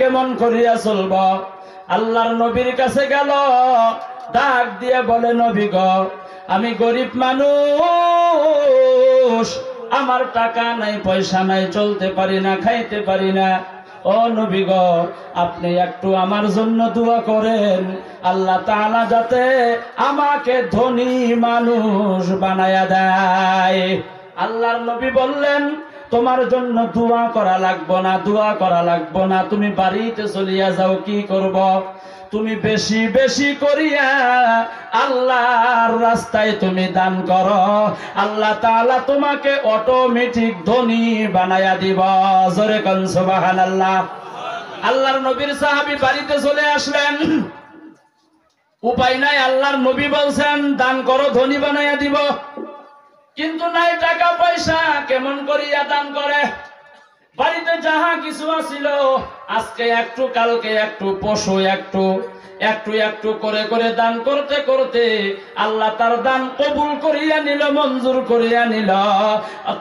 কেমন করিয়া চলব। আল্লাহর নবীর কাছে গেল, ডাক দিয়ে বলে, নবী গো, আমি গরিব মানুষ, আমার টাকা নাই, পয়সা নাই, চলতে পারি না, খাইতে পারি না। ও নবী গো, আপনি একটু আমার জন্য দোয়া করেন, আল্লাহ তাআলা যাতে আমাকে ধনী মানুষ বানায়া দেয়। আল্লাহর নবী বললেন, তোমার জন্য দোয়া করা লাগবো না, দোয়া করা লাগবো না, তুমি বাড়িতে চলিয়া যাও। কি করব? তুমি বেশি বেশি করিয়া আল্লাহর রাস্তায় তুমি দান করো, আল্লাহ তাআলা তোমাকে অটোমেটিক ধনী বানায়া দিব। জোরে কোন সুবহানাল্লাহ। আল্লাহর নবীর সাহাবী বাড়িতে চলে আসলেন, উপায় নাই, আল্লাহর নবী বলছেন দান করো, ধনী বানায়া দিব, কিন্তু নাই টাকা পয়সা, কেমন করিয়া দান করে? বাড়িতে যাহা কিছু আছিল, আজকে একটু, কালকে একটু, পশু একটু, একটু একটু করে করে দান করতে করতে আল্লাহ তার দান কবুল করিয়া নিল, মঞ্জুর করিয়া নিল।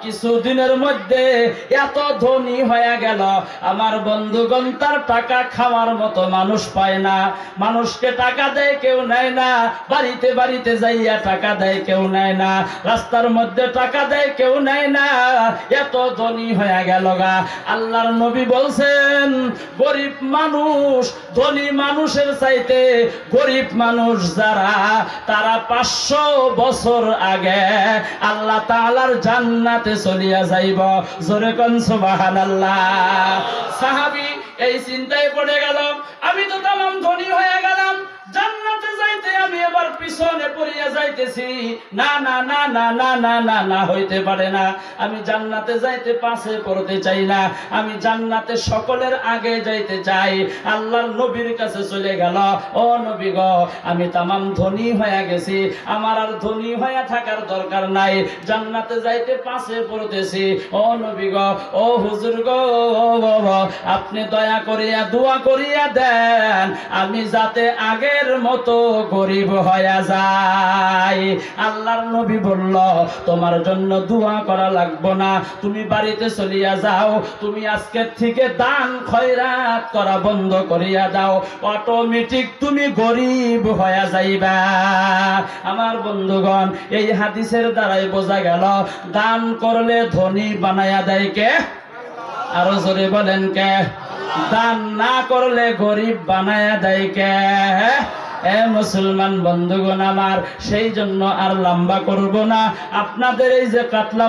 কিছুদিনের মধ্যে এত ধনী হয়ে গেল, আমার বন্ধুগণ, তার টাকা খাওয়ার মতো মানুষ পায় না। মানুষকে টাকা দেয়, কেউ নেয় না। বাড়িতে বাড়িতে যাইয়া টাকা দেয়, কেউ নেয় না। রাস্তার মধ্যে টাকা দেয়, কেউ নেয় না। এত ধনী হয়ে গেল গা। আল্লাহর নবী বলছেন, গরিব মানুষ ধনী মানুষের চাইতে গরিব মানুষ যারা, তারা 500 বছর আগে আল্লাহ তাআলার জান্নাতে চলিয়া যাইব। জোরে কোন সুবহানাল্লাহ। সাহাবী এই চিন্তায় পড়ে গেল, আমি তো তামাম ধনী হয়ে গেলাম, জান্নাতে যাইতে আমি এবার পিছনে পড়িয়া যাইতেছি। না না না না না না না না, হইতে পারে না। আমি জান্নাতে যাইতে পাশে পড়তে চাই না, আমি জান্নাতে সকলের আগে যাইতে চাই। আল্লাহর নবীর কাছে চলে গেল, ও নবী গো, আমি তামাম ধনী হয়ে গেছি, আমার আর ধনী হয়ে থাকার দরকার নাই, জান্নাতে যাইতে পাশে পড়তেছি। ও নবী গো, ও হুজুর গো, আপনি দয়া করিয়া দোয়া করিয়া দেন, আমি যাতে আগের মতো গরিব হয়ে যাই। আল্লাহর নবী বলল, তোমার জন্য দোয়া করা লাগবো না, তুমি বাড়িতে চলিয়া যাও, তুমি আজকের থেকে দান খয়রাত করা বন্ধ করিয়া দাও, অটোমেটিক তুমি গরিব হয়ে যাইবা। আমার বন্ধুগণ, এই হাদিসের দ্বারাই বোঝা গেল, দান করলে ধনী বানায়া দেয় কে? আরো জোরে বলেন কে? দান না করলে গরিব বানায়া দেয় কে? এ মুসলমান বন্ধুগণ আমার, সেই জন্য আর লম্বা করব না। আপনাদের এই যে কাতলা